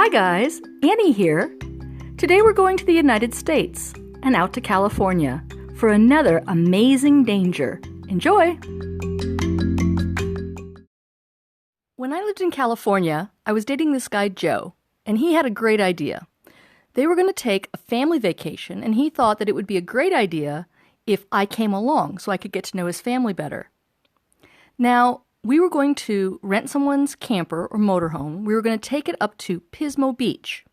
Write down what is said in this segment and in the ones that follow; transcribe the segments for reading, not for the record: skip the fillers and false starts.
Hi guys, Annie here. Today we're going to the United States and out to California for another amazing danger. Enjoy! When I lived in California, I was dating this guy Joe, and he had a great idea. They were going to take a family vacation, and he thought that it would be a great idea if I came along so I could get to know his family better. Now, we were going to rent someone's camper or motorhome. We were going to take it up to Pismo Beach.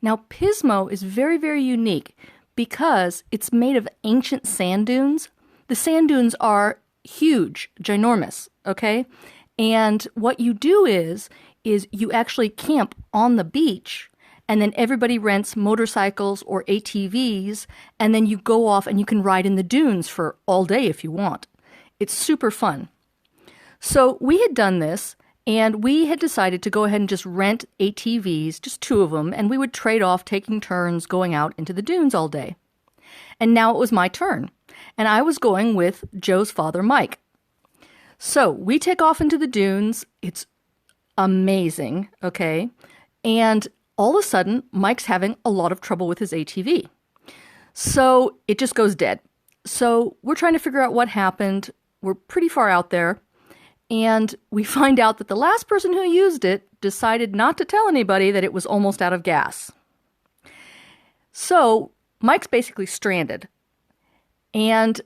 Now, Pismo is very, very unique because it's made of ancient sand dunes. The sand dunes are huge, ginormous, okay? And what you do is you actually camp on the beach, and then everybody rents motorcycles or ATVs, and then you go off and you can ride in the dunes for all day if you want. It's super fun. So we had done this, and we had decided to go ahead and just rent ATVs, just 2 of them, and we would trade off taking turns going out into the dunes all day. And now it was my turn, and I was going with Joe's father, Mike. So we take off into the dunes. It's amazing, okay? And all of a sudden, Mike's having a lot of trouble with his ATV. So it just goes dead. So we're trying to figure out what happened. We're pretty far out there. And we find out that the last person who used it decided not to tell anybody that it was almost out of gas. So Mike's basically stranded. And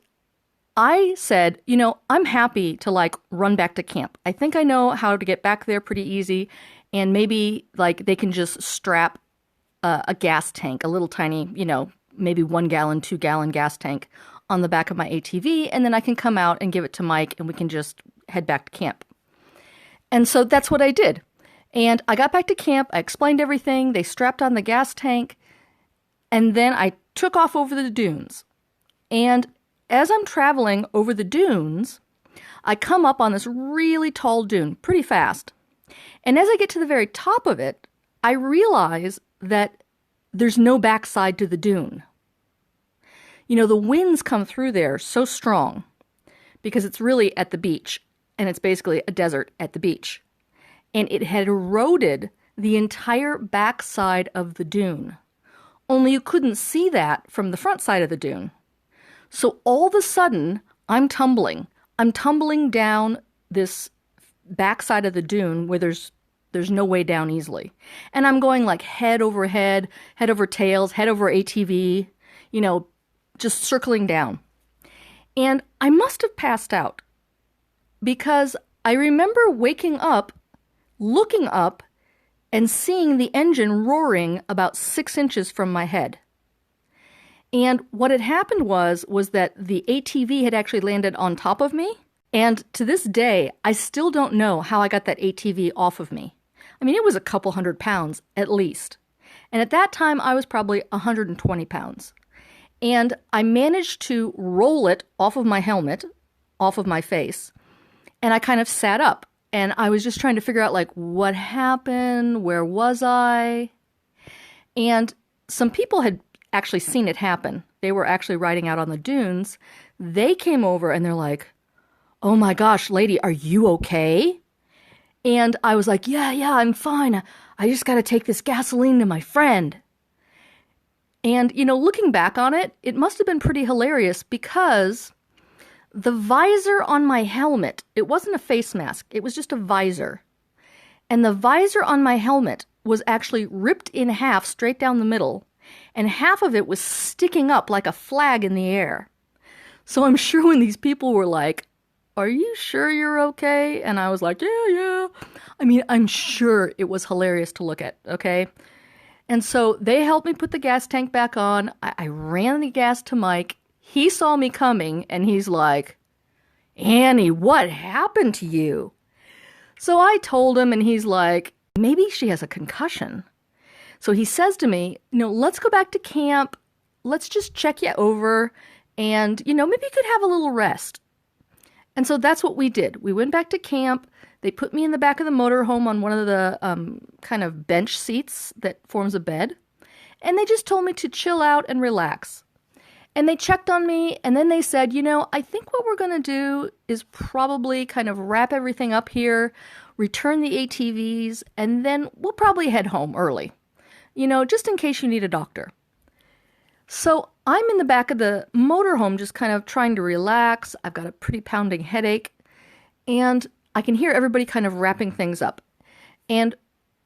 I said, I'm happy to run back to camp. I think I know how to get back there pretty easy. And maybe they can just strap a gas tank, a little tiny, maybe 1 gallon, 2 gallon gas tank on the back of my ATV. And then I can come out and give it to Mike and we can just head back to camp. And so that's what I did. And I got back to camp. I explained everything. They strapped on the gas tank. And then I took off over the dunes. And as I'm traveling over the dunes, I come up on this really tall dune pretty fast. And as I get to the very top of it, I realize that there's no backside to the dune. The winds come through there so strong because it's really at the beach. And it's basically a desert at the beach. And it had eroded the entire backside of the dune. Only you couldn't see that from the front side of the dune. So all of a sudden, I'm tumbling. I'm tumbling down this backside of the dune where there's no way down easily. And I'm going head over head over tails, head over ATV, just circling down. And I must have passed out. Because I remember waking up, looking up, and seeing the engine roaring about 6 inches from my head. And what had happened was that the ATV had actually landed on top of me. And to this day, I still don't know how I got that ATV off of me. I mean, it was a couple 100 pounds at least. And at that time, I was probably 120 pounds. And I managed to roll it off of my helmet, off of my face. And I kind of sat up and I was just trying to figure out what happened, where was I? And some people had actually seen it happen. They were actually riding out on the dunes. They came over and they're like, "Oh my gosh, lady, are you okay?" And I was like, yeah, I'm fine. I just got to take this gasoline to my friend. And, looking back on it, it must have been pretty hilarious because the visor on my helmet, it wasn't a face mask, it was just a visor. And the visor on my helmet was actually ripped in half straight down the middle, and half of it was sticking up like a flag in the air. So I'm sure when these people were like, "Are you sure you're okay?" And I was like, yeah. I mean, I'm sure it was hilarious to look at, okay? And so they helped me put the gas tank back on. I ran the gas to Mike. He saw me coming, and he's like, "Annie, what happened to you?" So I told him, and he's like, "Maybe she has a concussion." So he says to me, "Let's go back to camp. Let's just check you over, and, maybe you could have a little rest." And so that's what we did. We went back to camp. They put me in the back of the motorhome on one of the kind of bench seats that forms a bed. And they just told me to chill out and relax. And they checked on me, and then they said, I think what we're going to do is probably kind of wrap everything up here. return the ATVs, and then we'll probably head home early, just in case you need a doctor. So I'm in the back of the motorhome just kind of trying to relax. I've got a pretty pounding headache, and I can hear everybody kind of wrapping things up. And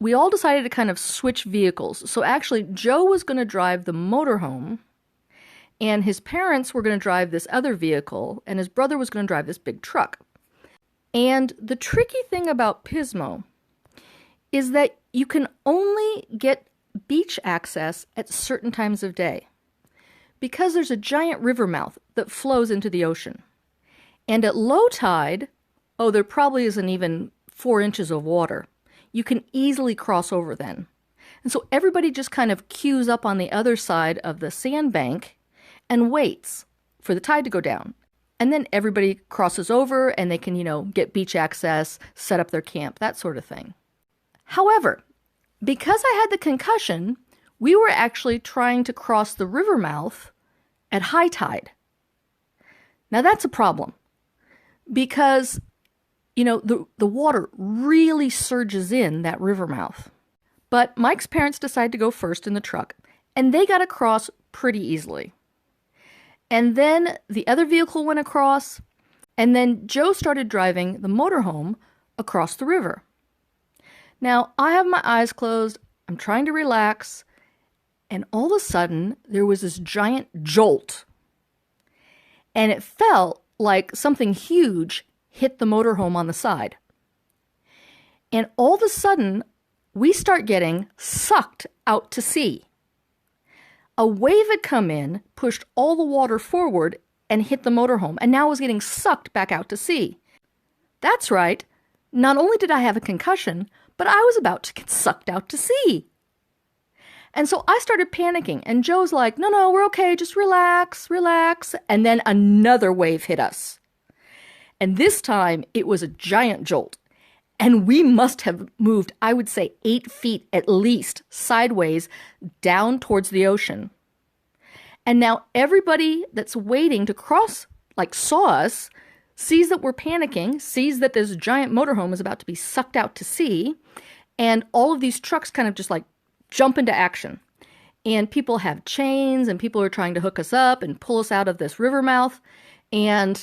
we all decided to kind of switch vehicles. So actually, Joe was going to drive the motorhome, and his parents were going to drive this other vehicle, and his brother was going to drive this big truck. And the tricky thing about Pismo is that you can only get beach access at certain times of day, because there's a giant river mouth that flows into the ocean. And at low tide, there probably isn't even 4 inches of water. You can easily cross over then. And so everybody just kind of queues up on the other side of the sandbank and waits for the tide to go down. And then everybody crosses over and they can, get beach access, set up their camp, that sort of thing. However, because I had the concussion, we were actually trying to cross the river mouth at high tide. Now that's a problem because, the water really surges in that river mouth. But Mike's parents decided to go first in the truck, and they got across pretty easily. And then the other vehicle went across, and then Joe started driving the motorhome across the river. Now, I have my eyes closed, I'm trying to relax, and all of a sudden, there was this giant jolt. And it felt like something huge hit the motorhome on the side. And all of a sudden, we start getting sucked out to sea. A wave had come in, pushed all the water forward, and hit the motorhome, and now was getting sucked back out to sea. That's right. Not only did I have a concussion, but I was about to get sucked out to sea. And so I started panicking, and Joe's like, no, we're okay, just relax. And then another wave hit us. And this time, it was a giant jolt. And we must have moved, I would say, 8 feet at least sideways down towards the ocean. And now everybody that's waiting to cross, saw us, sees that we're panicking, sees that this giant motorhome is about to be sucked out to sea, and all of these trucks kind of just jump into action. And people have chains, and people are trying to hook us up and pull us out of this river mouth. And,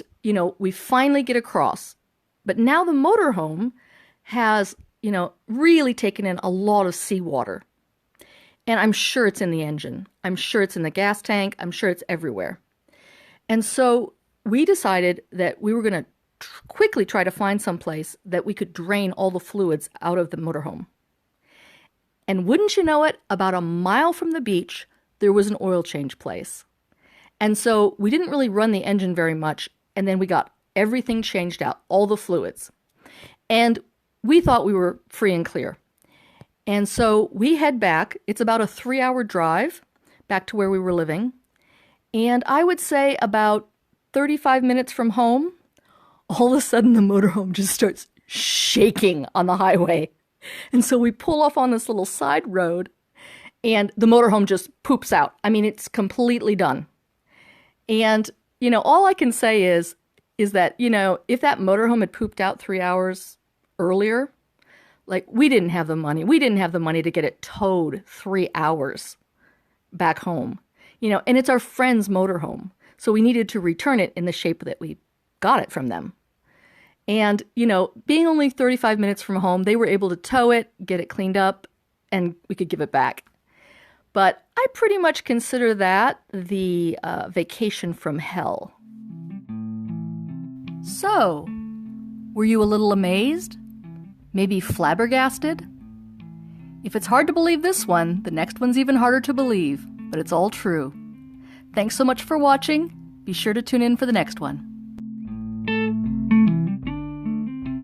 we finally get across. But now the motorhome has, really taken in a lot of seawater. And I'm sure it's in the engine. I'm sure it's in the gas tank. I'm sure it's everywhere. And so we decided that we were going to quickly try to find some place that we could drain all the fluids out of the motorhome. And wouldn't you know it, about a mile from the beach, there was an oil change place. And so we didn't really run the engine very much, and then we got everything changed out, all the fluids. And we thought we were free and clear. And so we head back. It's about a 3-hour drive back to where we were living. And I would say about 35 minutes from home, all of a sudden the motorhome just starts shaking on the highway. And so we pull off on this little side road, and the motorhome just poops out. I mean, it's completely done. And, all I can say is that, if that motorhome had pooped out 3 hours earlier, we didn't have the money. We didn't have the money to get it towed 3 hours back home, and it's our friend's motorhome. So we needed to return it in the shape that we got it from them. And, being only 35 minutes from home, they were able to tow it, get it cleaned up, and we could give it back. But I pretty much consider that the vacation from hell. So, were you a little amazed? Maybe flabbergasted? If it's hard to believe this one, the next one's even harder to believe, but it's all true. Thanks so much for watching. Be sure to tune in for the next one.